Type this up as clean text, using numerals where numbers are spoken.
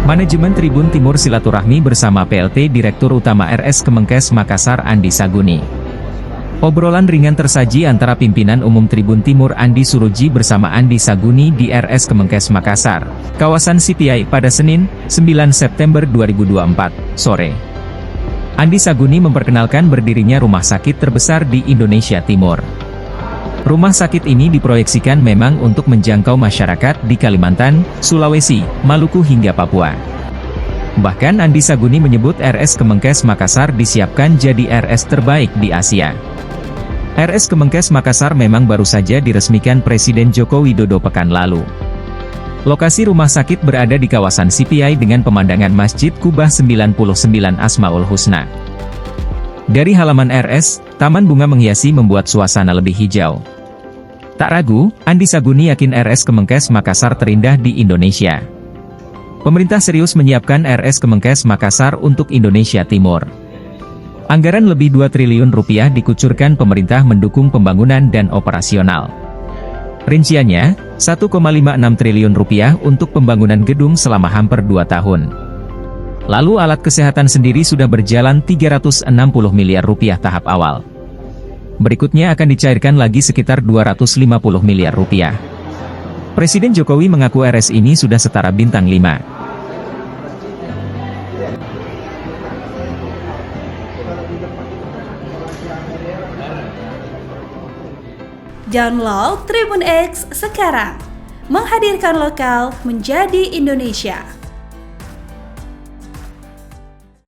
Manajemen Tribun Timur silaturahmi bersama PLT Direktur Utama RS Kemenkes Makassar Andi Saguni. Obrolan ringan tersaji antara pimpinan umum Tribun Timur Andi Suroji bersama Andi Saguni di RS Kemenkes Makassar, kawasan CPI pada Senin, 9 September 2024, sore. Andi Saguni memperkenalkan berdirinya rumah sakit terbesar di Indonesia Timur. Rumah sakit ini diproyeksikan memang untuk menjangkau masyarakat di Kalimantan, Sulawesi, Maluku hingga Papua. Bahkan Andi Saguni menyebut RS Kemenkes Makassar disiapkan jadi RS terbaik di Asia. RS Kemenkes Makassar memang baru saja diresmikan Presiden Joko Widodo pekan lalu. Lokasi rumah sakit berada di kawasan CPI dengan pemandangan Masjid Kubah 99 Asmaul Husna. Dari halaman RS, taman bunga menghiasi membuat suasana lebih hijau. Tak ragu, Andi Saguni yakin RS Kemenkes Makassar terindah di Indonesia. Pemerintah serius menyiapkan RS Kemenkes Makassar untuk Indonesia Timur. Anggaran lebih 2 triliun rupiah dikucurkan pemerintah mendukung pembangunan dan operasional. Rinciannya, 1,56 triliun rupiah untuk pembangunan gedung selama hampir 2 tahun. Lalu alat kesehatan sendiri sudah berjalan 360 miliar rupiah tahap awal. Berikutnya akan dicairkan lagi sekitar 250 miliar rupiah. Presiden Jokowi mengaku RS ini sudah setara bintang 5. Download Tribun X sekarang, menghadirkan lokal menjadi Indonesia.